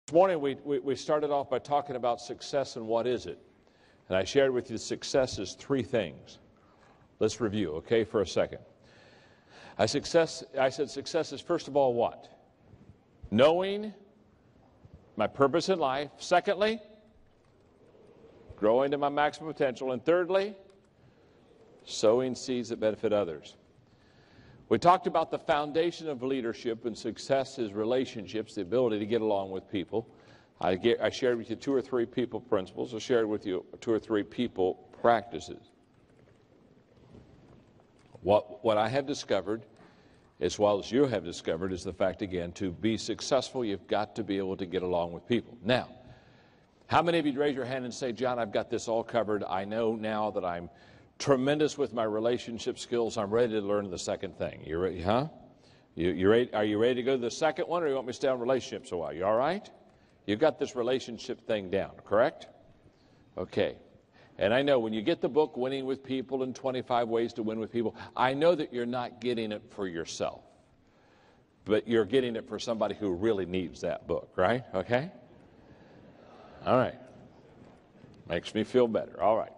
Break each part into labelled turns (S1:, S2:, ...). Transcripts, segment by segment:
S1: This morning we started off by talking about success and what is it. And I shared with you success is three things. Let's review, okay, for a second. I said success is first of all what? Knowing my purpose in life. Secondly, growing to my maximum potential. And thirdly, sowing seeds that benefit others. We talked about the foundation of leadership, and success is relationships, the ability to get along with people. I shared with you 2 or 3 people principles. I shared with you 2 or 3 people practices. What I have discovered, as well as you have discovered, is the fact, again, to be successful, you've got to be able to get along with people. Now, how many of you raise your hand and say, John, I've got this all covered. I know now that I'm tremendous with my relationship skills. I'm ready to learn the second thing. You ready, huh? You ready? Are you ready to go to the second one, or you want me to stay on relationships a while? You all right? You've got this relationship thing down, correct? Okay. And I know when you get the book, Winning with People and 25 Ways to Win with People, I know that you're not getting it for yourself, but you're getting it for somebody who really needs that book, right? Okay? All right. Makes me feel better. All right.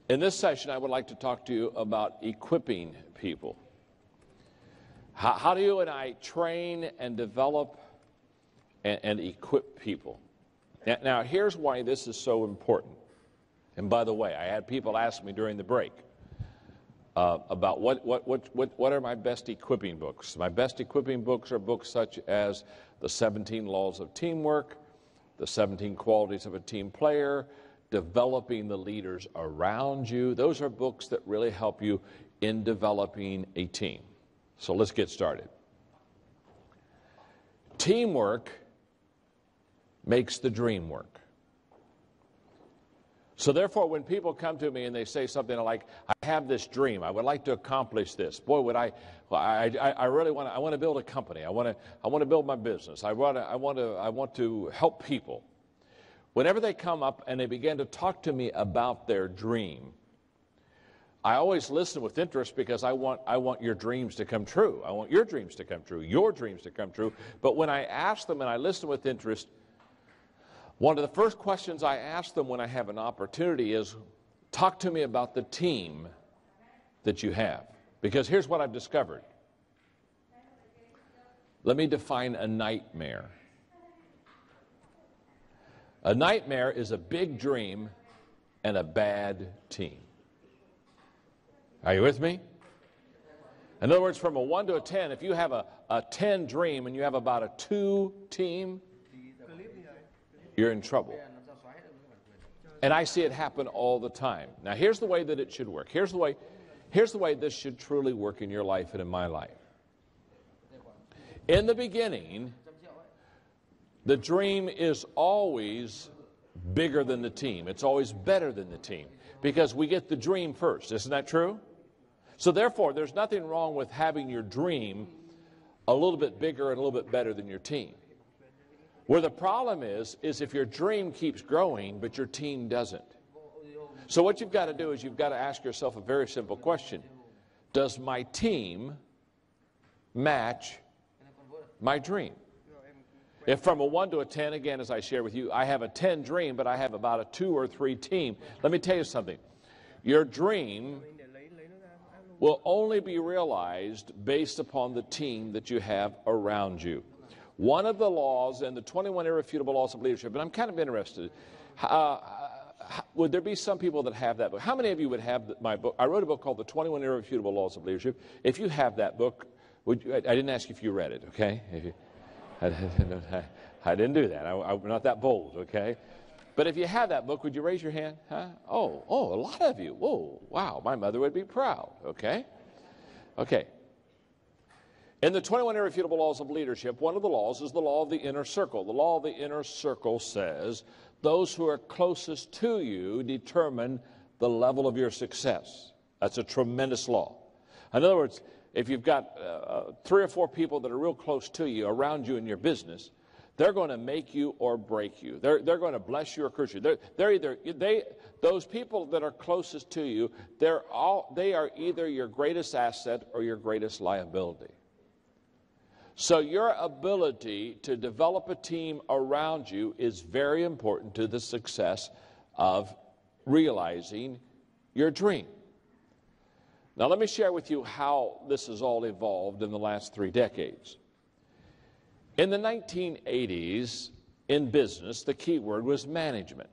S1: In this session, I would like to talk to you about equipping people. How do you and I train and develop and equip people? Now, here's why this is so important. And by the way, I had people ask me during the break about what are my best equipping books. My best equipping books are books such as The 17 Laws of Teamwork, The 17 Qualities of a Team Player, Developing the Leaders Around You. Those are books that really help you in developing a team. So let's get started. Teamwork makes the dream work. So therefore, when people come to me and they say something like, I have this dream, I would like to accomplish this. Boy, would I really want to build a company. I want to build my business. I want to help people. Whenever they come up and they begin to talk to me about their dream, I always listen with interest because I want your dreams to come true. I want your dreams to come true, your dreams to come true. But when I ask them and I listen with interest, one of the first questions I ask them when I have an opportunity is, talk to me about the team that you have. Because here's what I've discovered. Let me define a nightmare. A nightmare is a big dream and a bad team. Are you with me? In other words, from a 1 to a 10, if you have a 10 dream and you have about a 2 team, you're in trouble. And I see it happen all the time. Now, here's the way that it should work. Here's the way this should truly work in your life and in my life. In the beginning, the dream is always bigger than the team. It's always better than the team because we get the dream first. Isn't that true? So therefore, there's nothing wrong with having your dream a little bit bigger and a little bit better than your team. Where the problem is if your dream keeps growing, but your team doesn't. So what you've got to do is you've got to ask yourself a very simple question. Does my team match my dream? If from a 1 to a 10, again, as I share with you, I have a 10 dream, but I have about a 2 or 3 team. Let me tell you something. Your dream will only be realized based upon the team that you have around you. One of the laws in the 21 Irrefutable Laws of Leadership, and I'm kind of interested, would there be some people that have that book? How many of you would have my book? I wrote a book called The 21 Irrefutable Laws of Leadership. If you have that book, I didn't ask you if you read it, okay? I didn't do that. I'm not that bold, okay? But if you have that book, would you raise your hand? Huh? Oh, a lot of you. Whoa, wow, my mother would be proud, okay? Okay. In the 21 Irrefutable Laws of Leadership, one of the laws is the law of the inner circle. The law of the inner circle says those who are closest to you determine the level of your success. That's a tremendous law. In other words, if you've got 3 or 4 people that are real close to you, around you in your business, they're going to make you or break you. They're going to bless you or curse you. Those people that are closest to you, they are either your greatest asset or your greatest liability. So your ability to develop a team around you is very important to the success of realizing your dream. Now let me share with you how this has all evolved in the last 3 decades. In the 1980s, in business, the key word was management.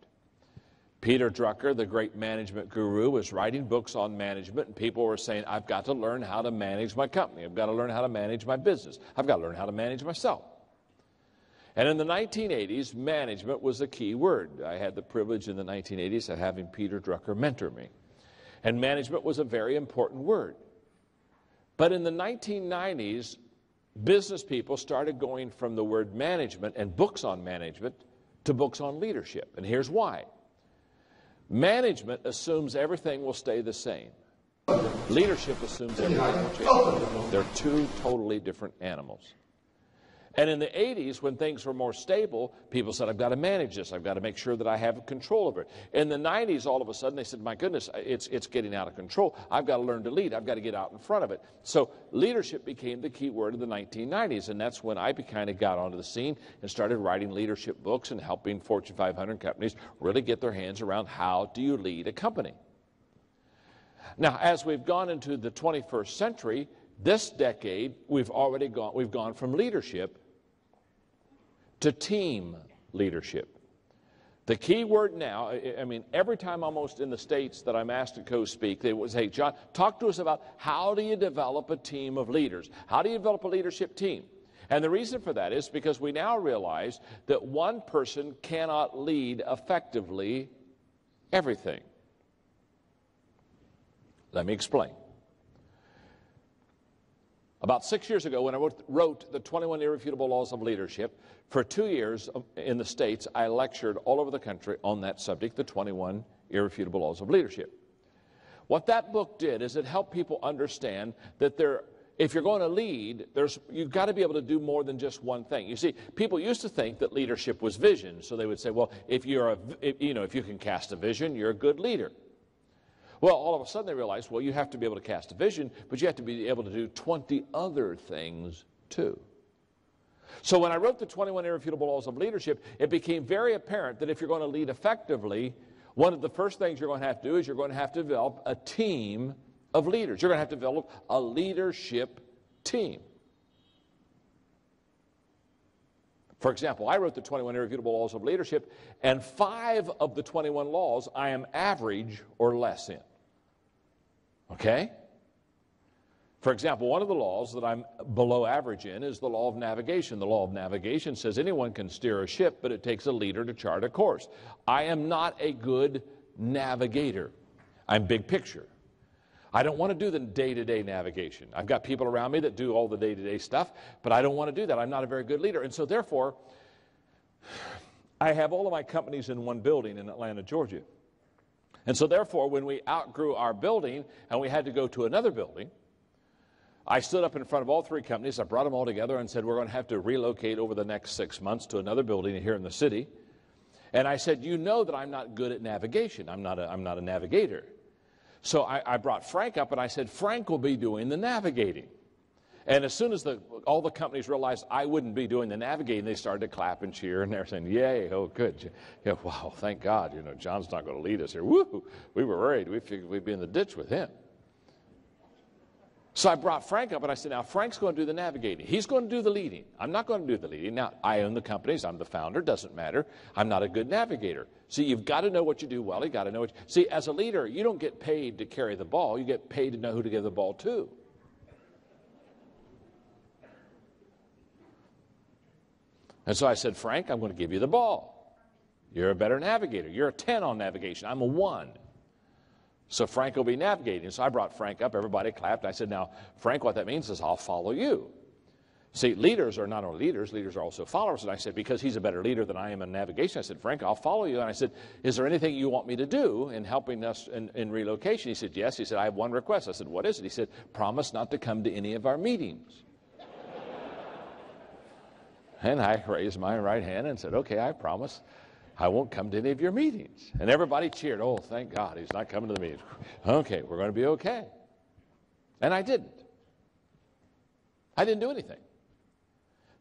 S1: Peter Drucker, the great management guru, was writing books on management, and people were saying, I've got to learn how to manage my company. I've got to learn how to manage my business. I've got to learn how to manage myself. And in the 1980s, management was a key word. I had the privilege in the 1980s of having Peter Drucker mentor me. And management was a very important word. But in the 1990s, business people started going from the word management and books on management to books on leadership. And here's why. Management assumes everything will stay the same. Leadership assumes everything will change. They're 2 totally different animals. And in the 80s, when things were more stable, people said, I've got to manage this. I've got to make sure that I have control over it. In the 90s, all of a sudden, they said, my goodness, it's getting out of control. I've got to learn to lead. I've got to get out in front of it. So leadership became the key word of the 1990s, and that's when I kind of got onto the scene and started writing leadership books and helping Fortune 500 companies really get their hands around how do you lead a company. Now, as we've gone into the 21st century, this decade, we've gone from leadership to team leadership. The key word now, I mean, every time almost in the States that I'm asked to co-speak, they would say, John, talk to us about how do you develop a team of leaders? How do you develop a leadership team? And the reason for that is because we now realize that one person cannot lead effectively everything. Let me explain. About 6 years ago, when I wrote the 21 Irrefutable Laws of Leadership, for 2 years in the States, I lectured all over the country on that subject, the 21 Irrefutable Laws of Leadership. What that book did is it helped people understand that if you're going to lead, you've got to be able to do more than just one thing. You see, people used to think that leadership was vision, so they would say, well, if you can cast a vision, you're a good leader. Well, all of a sudden they realized, well, you have to be able to cast a vision, but you have to be able to do 20 other things too. So when I wrote the 21 Irrefutable Laws of Leadership, it became very apparent that if you're going to lead effectively, one of the first things you're going to have to do is you're going to have to develop a team of leaders. You're going to have to develop a leadership team. For example, I wrote the 21 Irrefutable Laws of Leadership, and 5 of the 21 laws I am average or less in. Okay? For example, one of the laws that I'm below average in is the law of navigation. The law of navigation says anyone can steer a ship, but it takes a leader to chart a course. I am not a good navigator. I'm big picture. I don't want to do the day-to-day navigation. I've got people around me that do all the day-to-day stuff, but I don't want to do that. I'm not a very good leader. And so therefore, I have all of my companies in one building in Atlanta, Georgia. And so therefore, when we outgrew our building and we had to go to another building, I stood up in front of all 3 companies. I brought them all together and said, we're going to have to relocate over the next 6 months to another building here in the city. And I said, you know that I'm not good at navigation. I'm not a navigator. So I brought Frank up and I said, Frank will be doing the navigating. And as soon as all the companies realized I wouldn't be doing the navigating, they started to clap and cheer, and they're saying, yay, oh, good. Yeah, wow, thank God, John's not going to lead us here. Woo! We were worried. We figured we'd be in the ditch with him. So I brought Frank up and I said, now Frank's going to do the navigating. He's going to do the leading. I'm not going to do the leading. Now, I own the companies. I'm the founder. Doesn't matter. I'm not a good navigator. See, you've got to know what you do well. You've got to know what see, as a leader, you don't get paid to carry the ball. You get paid to know who to give the ball to. And so I said, Frank, I'm going to give you the ball. You're a better navigator. You're a 10 on navigation. I'm a 1. So Frank will be navigating. So I brought Frank up. Everybody clapped. I said, now, Frank, what that means is I'll follow you. See, leaders are not only leaders are also followers. And I said, because he's a better leader than I am in navigation, I said, Frank, I'll follow you. And I said, is there anything you want me to do in helping us in relocation? He said, yes. He said, I have one request. I said, what is it? He said, promise not to come to any of our meetings. And I raised my right hand and said, okay, I promise. I won't come to any of your meetings. And everybody cheered. Oh, thank God, he's not coming to the meetings. Okay, we're going to be okay. And I didn't. I didn't do anything.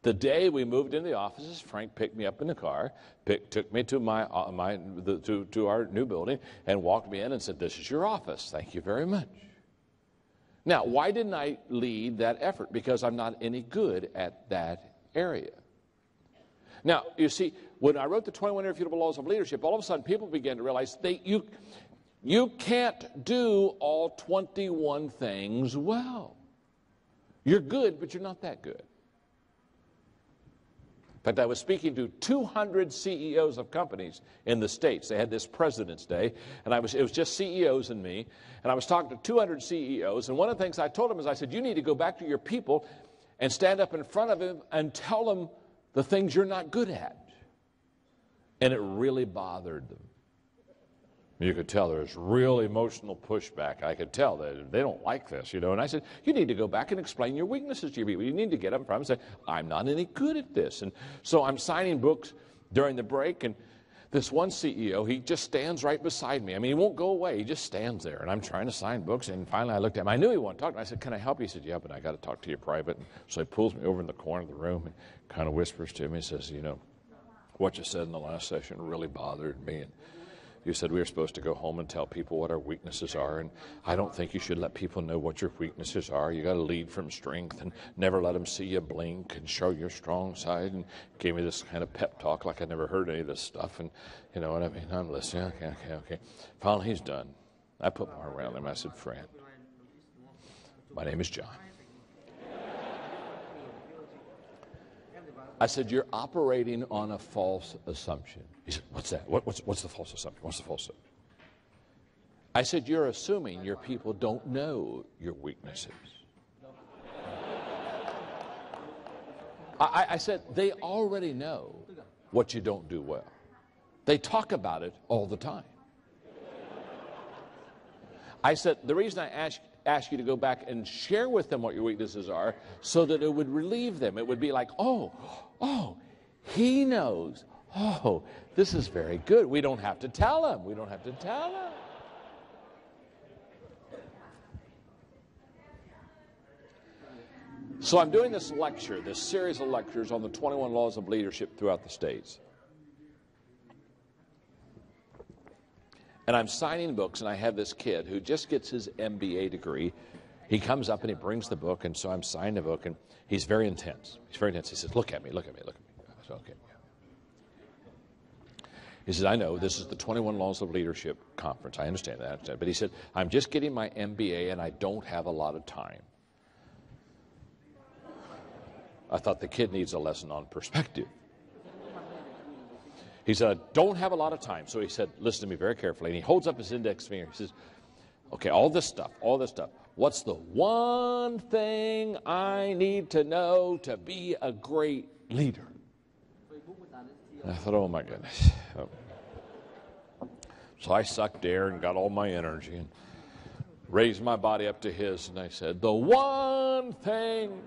S1: The day we moved into the offices, Frank picked me up in the car, took me to to our new building, and walked me in and said, "This is your office. Thank you very much." Now, why didn't I lead that effort? Because I'm not any good at that area. Now, you see, when I wrote the 21 Irrefutable Laws of Leadership, all of a sudden people began to realize you can't do all 21 things well. You're good, but you're not that good. In fact, I was speaking to 200 CEOs of companies in the States. They had this President's Day, and it was just CEOs and me. And I was talking to 200 CEOs, and one of the things I told them is, I said, you need to go back to your people and stand up in front of them and tell them the things you're not good at. And it really bothered them. You could tell there was real emotional pushback. I could tell that they don't like this, you know. And I said, you need to go back and explain your weaknesses to your people. You need to get up in front and say, I'm not any good at this. And so I'm signing books during the break, and this one CEO, he just stands right beside me. I mean, he won't go away. He just stands there. And I'm trying to sign books, and finally I looked at him. I knew he wanted to talk to me. I said, can I help you? He said, yeah, but I got to talk to you private. And so he pulls me over in the corner of the room and kind of whispers to me. He says, you know, what you said in the last session really bothered me. And you said we were supposed to go home and tell people what our weaknesses are, and I don't think you should let people know what your weaknesses are. You got to lead from strength and never let them see you blink and show your strong side. And gave me this kind of pep talk like I never heard any of this stuff. And you know what I mean? I'm listening. Okay. Finally, he's done. I put my arm around him. I said, friend, my name is John. I said, you're operating on a false assumption. He said, what's that? What's the false assumption? What's the false assumption? I said, you're assuming your people don't know your weaknesses. I said, they already know what you don't do well. They talk about it all the time. I said, the reason I ask you to go back and share with them what your weaknesses are so that it would relieve them. It would be like, oh, he knows. Oh, this is very good. We don't have to tell him. We don't have to tell him. So I'm doing this lecture, this series of lectures on the 21 Laws of Leadership throughout the States. And I'm signing books, and I have this kid who just gets his MBA degree. He comes up and he brings the book, and so I'm signing the book, and he's very intense. He's very intense. He says, look at me. I said, okay. He said, I know this is the 21 Laws of Leadership conference. I understand that. But he said, I'm just getting my MBA, and I don't have a lot of time. I thought the kid needs a lesson on perspective. He said, I don't have a lot of time. So he said, listen to me very carefully. And he holds up his index finger. He says, okay, all this stuff. What's the one thing I need to know to be a great leader? And I thought, oh my goodness. So I sucked air and got all my energy and raised my body up to his. And I said, the one thing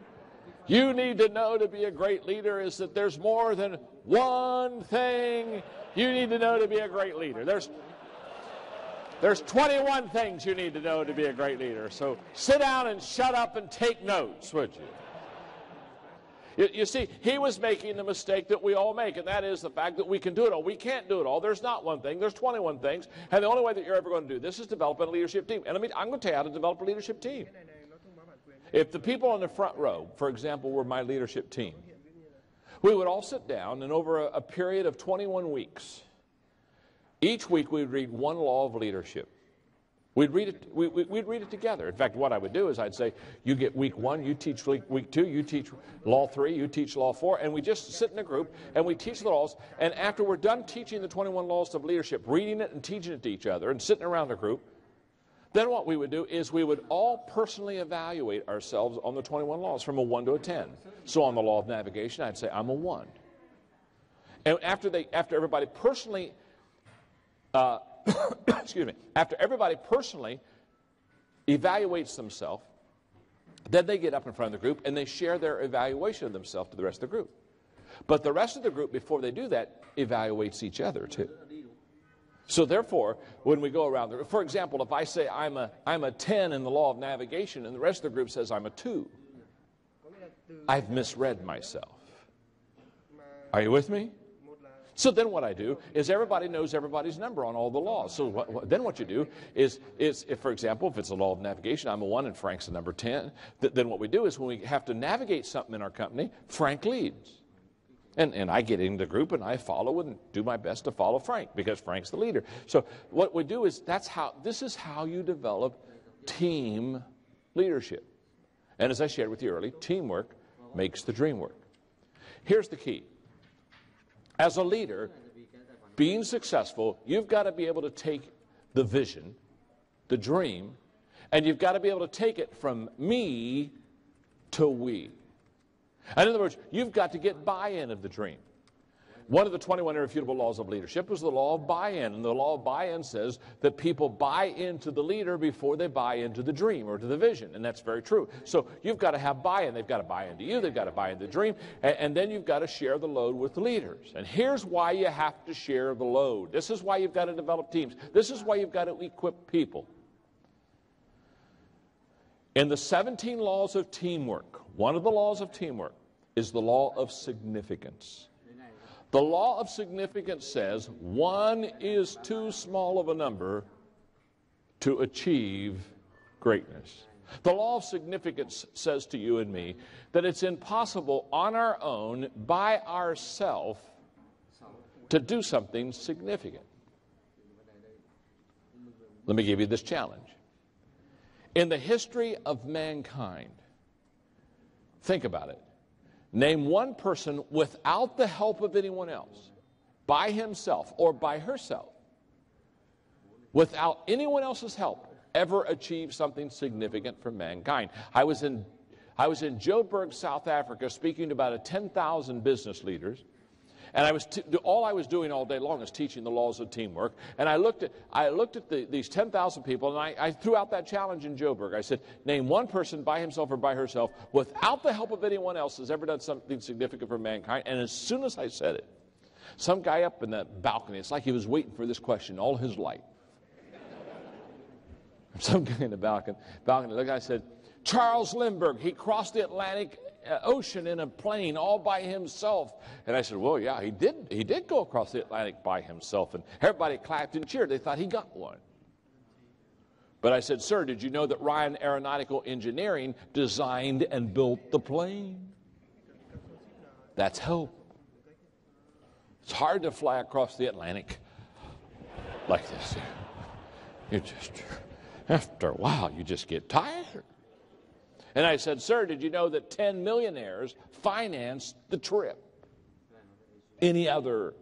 S1: you need to know to be a great leader is that there's more than one thing you need to know to be a great leader. There's 21 things you need to know to be a great leader. So sit down and shut up and take notes, would you? You see, he was making the mistake that we all make, and that is the fact that we can do it all. We can't do it all. There's not one thing. There's 21 things, and the only way that you're ever going to do this is develop a leadership team. And I'm going to tell you how to develop a leadership team. If the people on the front row, for example, were my leadership team, we would all sit down, and over a period of 21 weeks, each week we would read one law of leadership. We'd read it together. In fact, what I would do is I'd say, you get week 1, you teach week 2, you teach law 3, you teach law 4, and we just sit in a group and we teach the laws. And after we're done teaching the 21 laws of leadership, reading it and teaching it to each other and sitting around the group, then what we would do is we would all personally evaluate ourselves on the 21 laws from a 1 to a 10. So on the law of navigation, I'd say I'm a 1. And after everybody personally after everybody personally evaluates themselves, then they get up in front of the group and they share their evaluation of themselves to the rest of the group. But the rest of the group, before they do that, evaluates each other too. So therefore, when we go around, for example, if I say I'm a 10 in the law of navigation and the rest of the group says I'm a 2, I've misread myself. Are you with me? So then what I do is everybody knows everybody's number on all the laws. So then what you do is if, for example, if it's a law of navigation, I'm a 1 and Frank's a number 10, then what we do is when we have to navigate something in our company, Frank leads. And I get into the group and I follow and do my best to follow Frank because Frank's the leader. So what we do is this is how you develop team leadership. And as I shared with you earlier, teamwork makes the dream work. Here's the key. As a leader, being successful, you've got to be able to take the vision, the dream, and you've got to be able to take it from me to we. In other words, you've got to get buy-in of the dream. One of the 21 irrefutable laws of leadership was the law of buy-in. And the law of buy-in says that people buy into the leader before they buy into the dream or to the vision. And that's very true. So you've got to have buy-in. They've got to buy into you. They've got to buy into the dream. And then you've got to share the load with the leaders. And here's why you have to share the load. This is why you've got to develop teams. This is why you've got to equip people. In the 17 laws of teamwork, one of the laws of teamwork is the law of significance. The law of significance says one is too small of a number to achieve greatness. The law of significance says to you and me that it's impossible on our own, by ourselves, to do something significant. Let me give you this challenge. In the history of mankind, think about it. Name one person without the help of anyone else, by himself or by herself, without anyone else's help, ever achieve something significant for mankind. I was in Joburg, South Africa, speaking to about 10,000 business leaders. And all I was doing all day long is teaching the laws of teamwork. And I looked at these 10,000 people, and I threw out that challenge in Joburg. I said, name one person by himself or by herself, without the help of anyone else, has ever done something significant for mankind. And as soon as I said it, some guy up in that balcony, it's like he was waiting for this question all his life. Some guy in the balcony, the guy said, Charles Lindbergh, he crossed the Atlantic Ocean in a plane all by himself. And I said, well, yeah, he did go across the Atlantic by himself. And everybody clapped and cheered. They thought he got one. But I said, sir, did you know that Ryan Aeronautical Engineering designed and built the plane? That's hope. It's hard to fly across the Atlantic like this. You just, after a while, you just get tired. And I said, sir, did you know that 10 millionaires financed the trip? Any other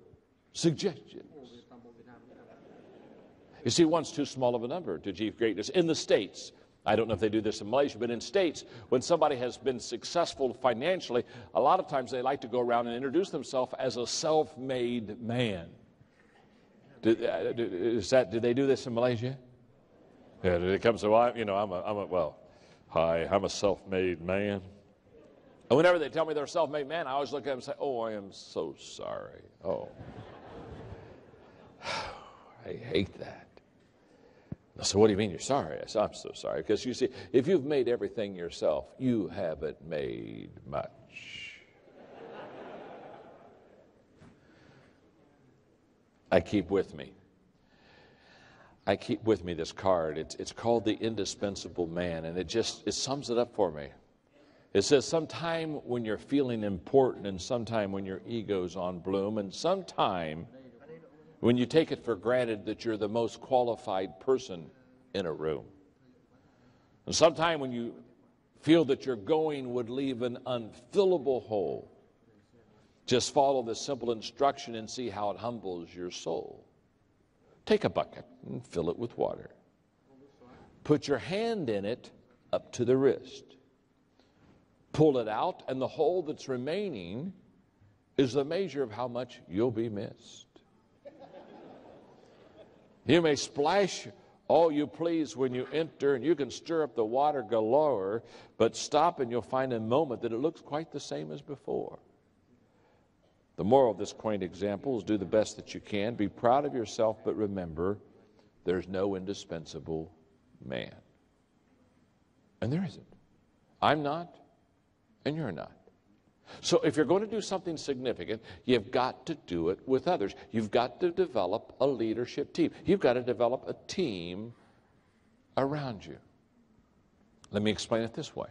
S1: suggestions? You see, one's too small of a number to achieve greatness. In the States, I don't know if they do this in Malaysia, but in States, when somebody has been successful financially, a lot of times they like to go around and introduce themselves as a self-made man. Do they do this in Malaysia? Yeah, it comes to, hi, I'm a self-made man. And whenever they tell me they're a self-made man, I always look at them and say, oh, I am so sorry. Oh, I hate that. So what do you mean you're sorry? I said, I'm so sorry. Because you see, if you've made everything yourself, you haven't made much. I keep with me this card. It's called The Indispensable Man, and it sums it up for me. It says, sometime when you're feeling important, and sometime when your ego's on bloom, and sometime when you take it for granted that you're the most qualified person in a room, and sometime when you feel that your going would leave an unfillable hole, just follow this simple instruction and see how it humbles your soul. Take a bucket and fill it with water. Put your hand in it up to the wrist. Pull it out, and the hole that's remaining is the measure of how much you'll be missed. You may splash all you please when you enter, and you can stir up the water galore, but stop and you'll find in a moment that it looks quite the same as before. The moral of this quaint example is do the best that you can. Be proud of yourself, but remember, there's no indispensable man. And there isn't. I'm not, and you're not. So if you're going to do something significant, you've got to do it with others. You've got to develop a leadership team. You've got to develop a team around you. Let me explain it this way.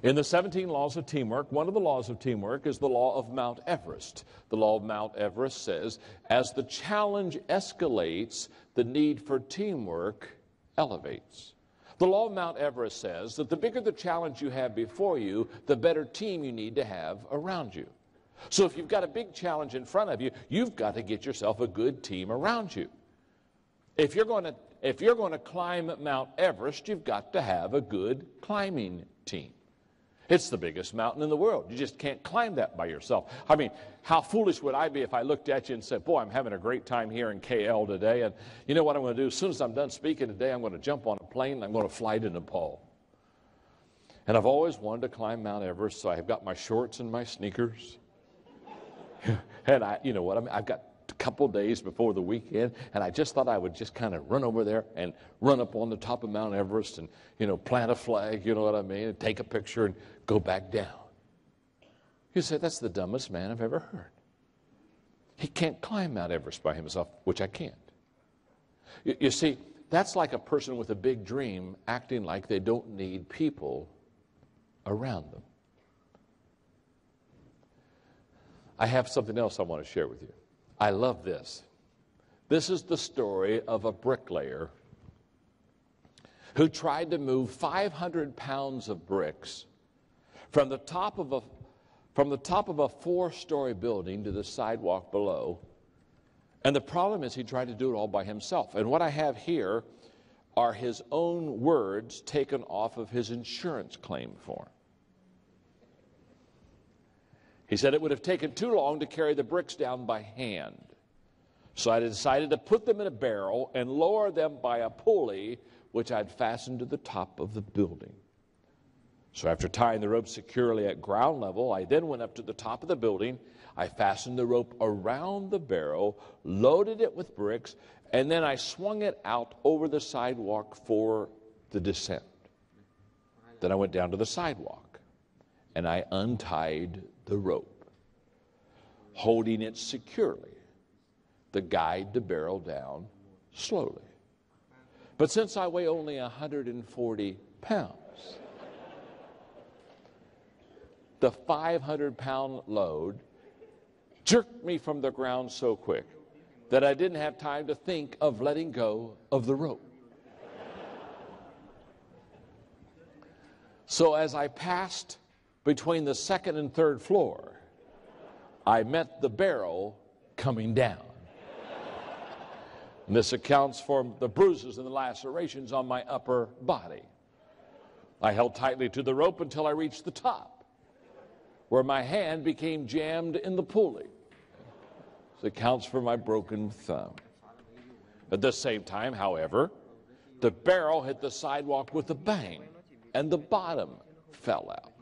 S1: In the 17 laws of teamwork, one of the laws of teamwork is the law of Mount Everest. The law of Mount Everest says, as the challenge escalates, the need for teamwork elevates. The law of Mount Everest says that the bigger the challenge you have before you, the better team you need to have around you. So if you've got a big challenge in front of you, you've got to get yourself a good team around you. If you're going to climb Mount Everest, you've got to have a good climbing team. It's the biggest mountain in the world. You just can't climb that by yourself. I mean, how foolish would I be if I looked at you and said, boy, I'm having a great time here in KL today, and you know what I'm going to do? As soon as I'm done speaking today, I'm going to jump on a plane and I'm going to fly to Nepal. And I've always wanted to climb Mount Everest, so I've got my shorts and my sneakers. And you know what I mean? I've got a couple days before the weekend, and I just thought I would just kind of run over there and run up on the top of Mount Everest and, you know, plant a flag, you know what I mean, and take a picture and go back down. You say, that's the dumbest man I've ever heard. He can't climb Mount Everest by himself, which I can't. You see, that's like a person with a big dream acting like they don't need people around them. I have something else I want to share with you. I love this. This is the story of a bricklayer who tried to move 500 pounds of bricks from the top of a four-story building to the sidewalk below. And the problem is he tried to do it all by himself. And what I have here are his own words taken off of his insurance claim form. He said it would have taken too long to carry the bricks down by hand. So I decided to put them in a barrel and lower them by a pulley which I'd fastened to the top of the building. So after tying the rope securely at ground level, I then went up to the top of the building. I fastened the rope around the barrel, loaded it with bricks, and then I swung it out over the sidewalk for the descent. Then I went down to the sidewalk, and I untied the rope, holding it securely to guide the barrel down slowly. But since I weigh only 140 pounds, the 500-pound load jerked me from the ground so quick that I didn't have time to think of letting go of the rope. So as I passed between the second and third floor, I met the barrel coming down. And this accounts for the bruises and the lacerations on my upper body. I held tightly to the rope until I reached the top, where my hand became jammed in the pulley. This accounts for my broken thumb. At the same time, however, the barrel hit the sidewalk with a bang, and the bottom fell out.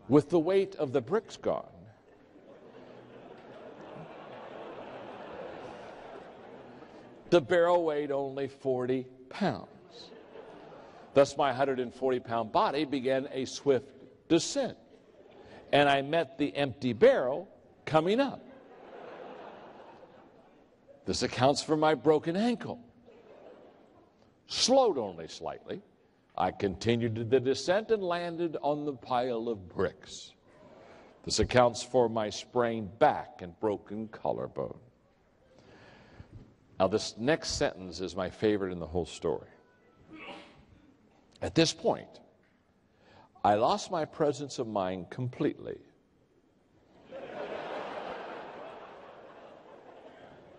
S1: With the weight of the bricks gone, the barrel weighed only 40 pounds. Thus, my 140-pound body began a swift descent, and I met the empty barrel coming up. This accounts for my broken ankle. Slowed only slightly, I continued the descent and landed on the pile of bricks. This accounts for my sprained back and broken collarbone. Now, this next sentence is my favorite in the whole story. At this point, I lost my presence of mind completely.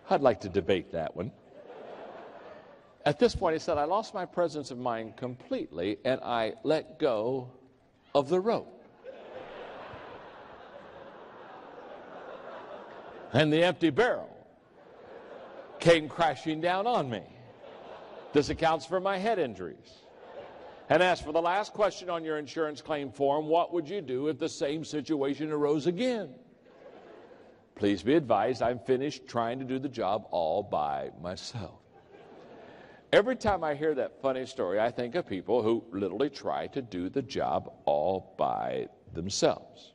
S1: I'd like to debate that one. At this point, he said, I lost my presence of mind completely, and I let go of the rope. And the empty barrel came crashing down on me. This accounts for my head injuries. And as for the last question on your insurance claim form, what would you do if the same situation arose again? Please be advised, I'm finished trying to do the job all by myself. Every time I hear that funny story, I think of people who literally try to do the job all by themselves.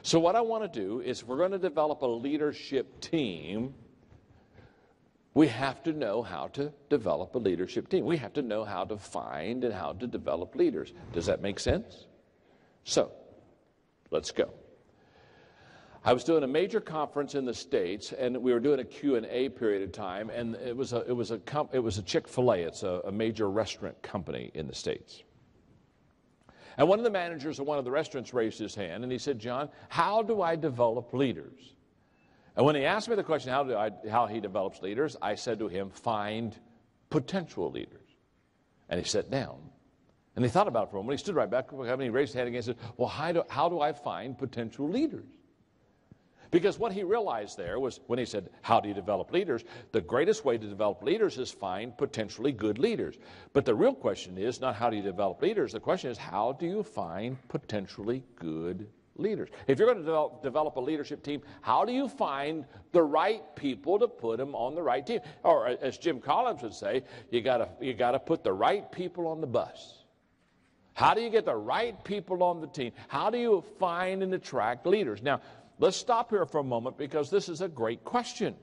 S1: So what I want to do is, if we're going to develop a leadership team, we have to know how to develop a leadership team. We have to know how to find and how to develop leaders. Does that make sense? So, let's go. I was doing a major conference in the States, and we were doing a Q&A period of time, and it was a Chick-fil-A. It's a major restaurant company in the States. And one of the managers of one of the restaurants raised his hand, and he said, "John, how do I develop leaders?" And when he asked me the question, how he develops leaders, I said to him, "Find potential leaders." And he sat down, and he thought about it for a moment. He stood right back up, and he raised his hand again and said, "Well, how do I find potential leaders?" Because what he realized there was, when he said, "How do you develop leaders?" the greatest way to develop leaders is find potentially good leaders. But the real question is not how do you develop leaders. The question is, how do you find potentially good leaders? If you're going to develop a leadership team, how do you find the right people to put them on the right team? Or as Jim Collins would say, you gotta put the right people on the bus. How do you get the right people on the team? How do you find and attract leaders? Now, let's stop here for a moment, because this is a great question.